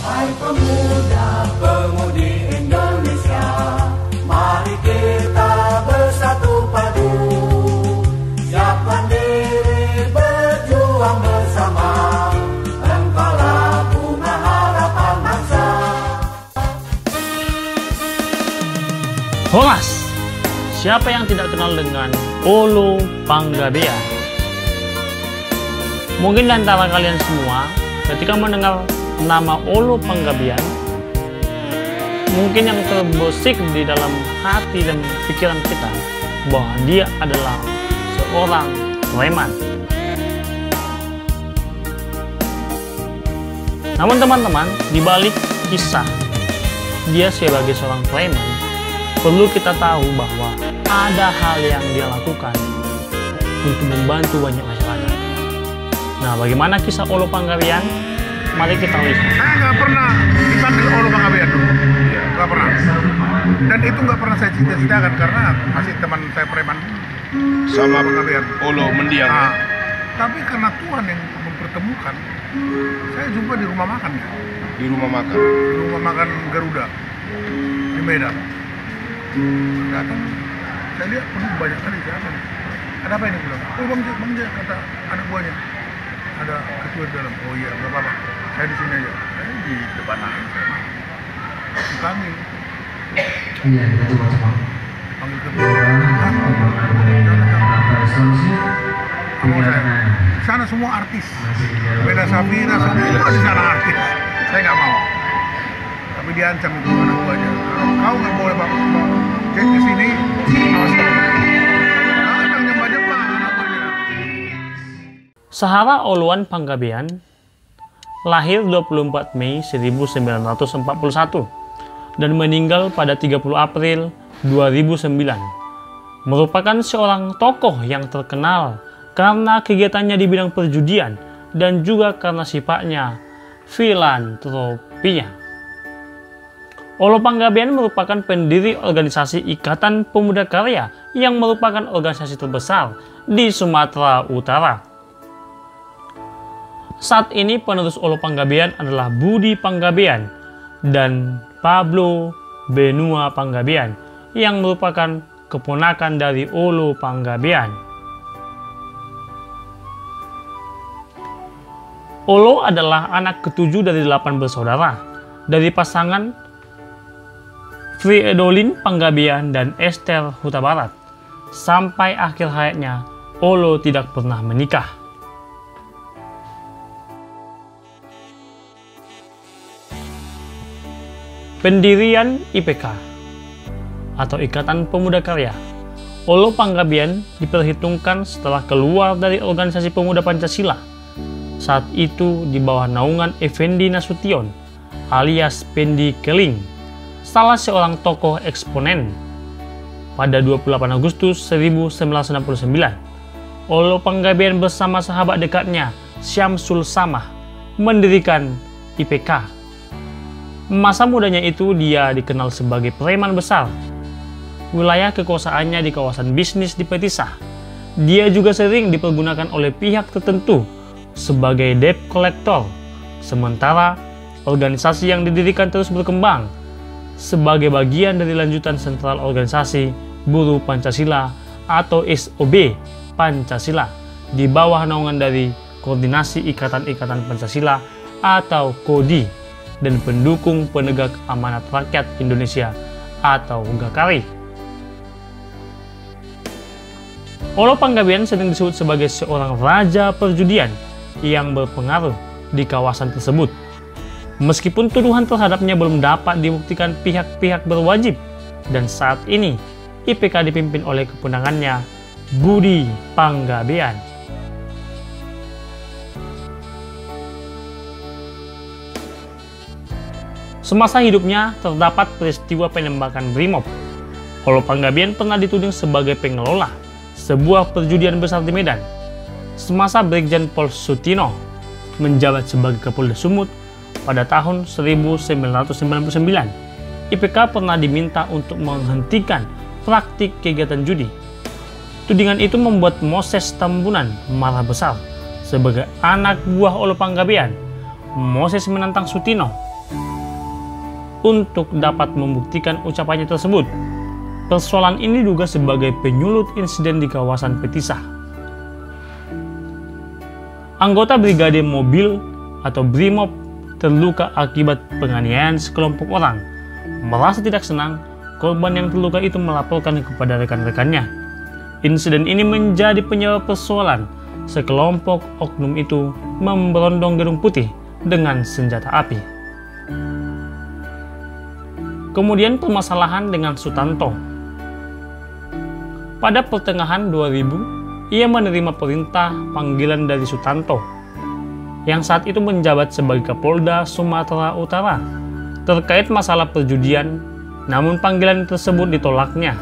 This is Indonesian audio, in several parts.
Hai pemuda-pemudi Indonesia, mari kita bersatu padu, siapkan diri berjuang bersama, engkaulah bunga harapan bangsa. Horas, siapa yang tidak kenal dengan Olo Panggabean? Mungkin di antara kalian semua ketika mendengar nama Olo Panggabean, mungkin yang terbesit di dalam hati dan pikiran kita bahwa dia adalah seorang preman. Namun teman-teman, di balik kisah dia sebagai seorang preman, perlu kita tahu bahwa ada hal yang dia lakukan untuk membantu banyak masyarakat. Nah, bagaimana kisah Olo Panggabean? Mari kita lihat. Saya nggak pernah dipanggil Olo Panggabean dulu. Ya, nggak pernah. Dan itu nggak pernah saya cita-citakan karena masih teman saya preman sama Panggabean. Olo mendiang. Nah, tapi karena Tuhan yang mempertemukan, saya jumpa di rumah makan ya. Di rumah makan. Di rumah makan Garuda di Medan. Datang, saya lihat penuh banyak kali. Siapa nih? Ada apa ini? Bilang, oh bang Jaya, kata anak buahnya. Ada ketua di dalam. Oh iya, nggak apa-apa. Saya di sini aja. Saya di depan aja. Saya dipanggil. Iya, kita coba coba. Panggil ketua. Jangan. Di sana semua artis. Beda Safira, semua di sana artis. Saya nggak mau. Tapi diancam itu anak buahnya. Kau nggak boleh bawa cek ke sini. Awas kau. Kadang nyembah-nyembah anak buahnya. Sahara Oloan Panggabean lahir 24 Mei 1941 dan meninggal pada 30 April 2009. Merupakan seorang tokoh yang terkenal karena kegiatannya di bidang perjudian dan juga karena sifatnya filantropinya. Olo Panggabean merupakan pendiri organisasi Ikatan Pemuda Karya yang merupakan organisasi terbesar di Sumatera Utara. Saat ini penerus Olo Panggabean adalah Budi Panggabean dan Pablo Benua Panggabean yang merupakan keponakan dari Olo Panggabean. Olo adalah anak ketujuh dari 8 bersaudara dari pasangan Friedolin Panggabean dan Esther Huta Barat. Sampai akhir hayatnya, Olo tidak pernah menikah. Pendirian IPK atau Ikatan Pemuda Karya. Olo Panggabean diperhitungkan setelah keluar dari organisasi pemuda Pancasila. Saat itu di bawah naungan Effendi Nasution alias Pendi Keling, salah seorang tokoh eksponen. Pada 28 Agustus 1969, Olo Panggabean bersama sahabat dekatnya Syamsul Samah mendirikan IPK. Masa mudanya itu dia dikenal sebagai preman besar. Wilayah kekuasaannya di kawasan bisnis di Petisah. Dia juga sering dipergunakan oleh pihak tertentu sebagai debt collector. Sementara organisasi yang didirikan terus berkembang sebagai bagian dari lanjutan sentral organisasi Buruh Pancasila atau SOB Pancasila di bawah naungan dari Koordinasi Ikatan-Ikatan Pancasila atau KODI dan pendukung penegak amanat rakyat Indonesia atau GAKARI. Olo Panggabean sering disebut sebagai seorang raja perjudian yang berpengaruh di kawasan tersebut. Meskipun tuduhan terhadapnya belum dapat dibuktikan pihak-pihak berwajib, dan saat ini IPK dipimpin oleh keponangannya Budi Panggabean. Semasa hidupnya terdapat peristiwa penembakan Brimob. Olo Panggabean pernah dituding sebagai pengelola sebuah perjudian besar di Medan. Semasa Brigjen Pol Sutino menjabat sebagai Kapolda Sumut pada tahun 1999, IPK pernah diminta untuk menghentikan praktik kegiatan judi. Tudingan itu membuat Moses Tambunan marah besar. Sebagai anak buah Olo Panggabean, Moses menantang Sutino untuk dapat membuktikan ucapannya tersebut. Persoalan ini juga sebagai penyulut insiden di kawasan Petisah. Anggota Brigade Mobil atau Brimob terluka akibat penganiayaan sekelompok orang. Merasa tidak senang, korban yang terluka itu melaporkan kepada rekan-rekannya. Insiden ini menjadi penyebab persoalan. Sekelompok oknum itu memberondong Gedung Putih dengan senjata api. Kemudian permasalahan dengan Sutanto. Pada pertengahan 2000, ia menerima perintah panggilan dari Sutanto, yang saat itu menjabat sebagai Kapolda Sumatera Utara, terkait masalah perjudian, namun panggilan tersebut ditolaknya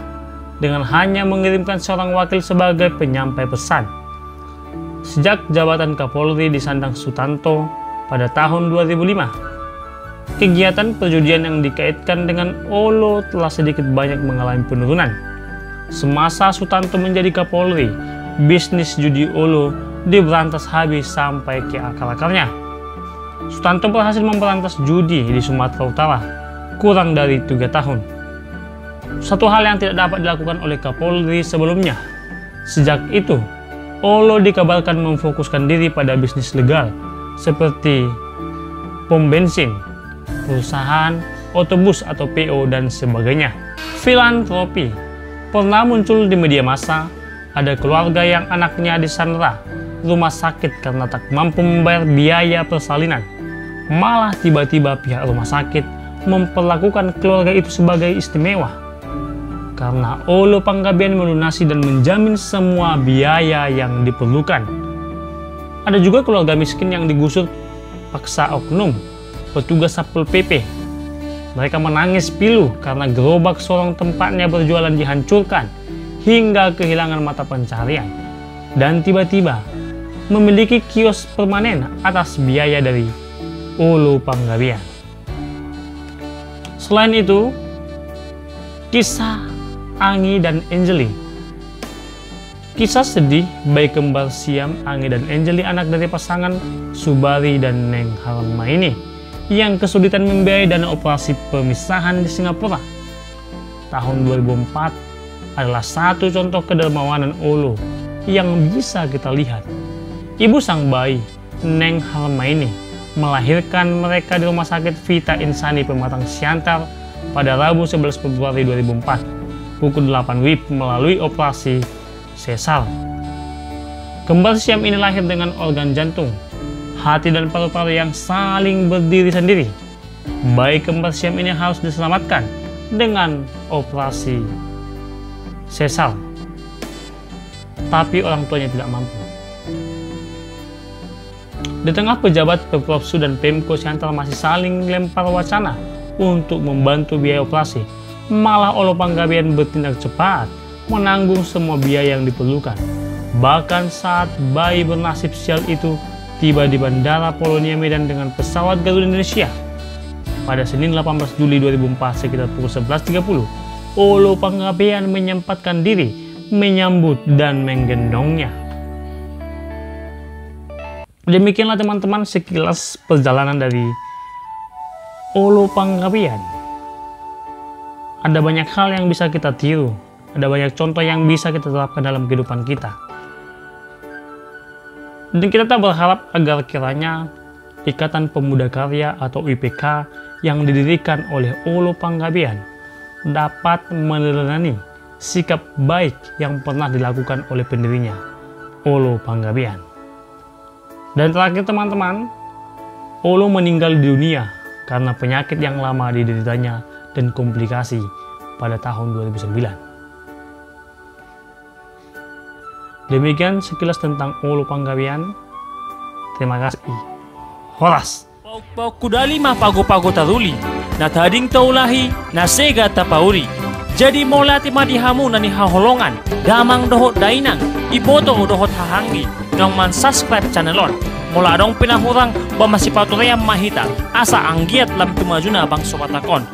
dengan hanya mengirimkan seorang wakil sebagai penyampai pesan. Sejak jabatan Kapolri disandang Sutanto pada tahun 2005, kegiatan perjudian yang dikaitkan dengan Olo telah sedikit banyak mengalami penurunan. Semasa Sutanto menjadi Kapolri, bisnis judi Olo diberantas habis sampai ke akar-akarnya. Sutanto berhasil memberantas judi di Sumatera Utara kurang dari 3 tahun. Satu hal yang tidak dapat dilakukan oleh Kapolri sebelumnya. Sejak itu, Olo dikabarkan memfokuskan diri pada bisnis legal seperti pom bensin, perusahaan otobus atau PO, dan sebagainya. Filantropi pernah muncul di media massa. Ada keluarga yang anaknya disandera rumah sakit karena tak mampu membayar biaya persalinan. Malah tiba-tiba pihak rumah sakit memperlakukan keluarga itu sebagai istimewa karena Olo Panggabean melunasi dan menjamin semua biaya yang diperlukan. Ada juga keluarga miskin yang digusur paksa oknum petugas Satpol PP. Mereka menangis pilu karena gerobak sorong tempatnya berjualan dihancurkan hingga kehilangan mata pencarian, dan tiba-tiba memiliki kios permanen atas biaya dari Olo Panggabean. Selain itu, kisah Anggi dan Angeli. Kisah sedih bayi kembar siam Anggi dan Angeli, anak dari pasangan Subari dan Neng Harmaini, yang kesulitan membiayai dana operasi pemisahan di Singapura. Tahun 2004 adalah satu contoh kedermawanan Olo yang bisa kita lihat. Ibu sang bayi, Neng Harmaini, melahirkan mereka di Rumah Sakit Vita Insani Pematang Siantar pada Rabu 11 Februari 2004. Pukul 8 WIB melalui operasi sesar. Kembar siam ini lahir dengan organ jantung, hati dan paru-paru yang saling berdiri sendiri. Bayi kembar siam ini harus diselamatkan dengan operasi sesar, tapi orang tuanya tidak mampu. Di tengah pejabat Pemprov Su dan Pemko Siantar masih saling lempar wacana untuk membantu biaya operasi, malah Olo Panggabean bertindak cepat menanggung semua biaya yang diperlukan. Bahkan saat bayi bernasib sial itu tiba di Bandara Polonia Medan dengan pesawat Garuda Indonesia pada Senin 18 Juli 2004 sekitar pukul 11.30, Olo Panggabean menyempatkan diri menyambut dan menggendongnya. Demikianlah teman-teman sekilas perjalanan dari Olo Panggabean. Ada banyak hal yang bisa kita tiru, ada banyak contoh yang bisa kita terapkan dalam kehidupan kita. Dan kita tak berharap agar kiranya Ikatan Pemuda Karya atau IPK yang didirikan oleh Olo Panggabean dapat meneladani sikap baik yang pernah dilakukan oleh pendirinya, Olo Panggabean. Dan terakhir teman-teman, Olo meninggal di dunia karena penyakit yang lama dideritanya dan komplikasi pada tahun 2009. Demikian sekilas tentang Olo Panggabean. Terima kasih. Horas. Pauk kudali mah pago-pago taruli, na tading taulahi, na sega tapauri. Jadi molati madihamu na ni haholongan, damang dohot dainang, iboto dohot hahanggi, nang man subscribe channelon. Mula dong pinahurang ba masipatureang mahita, asa anggiat lam tumajuna bang sobatakon.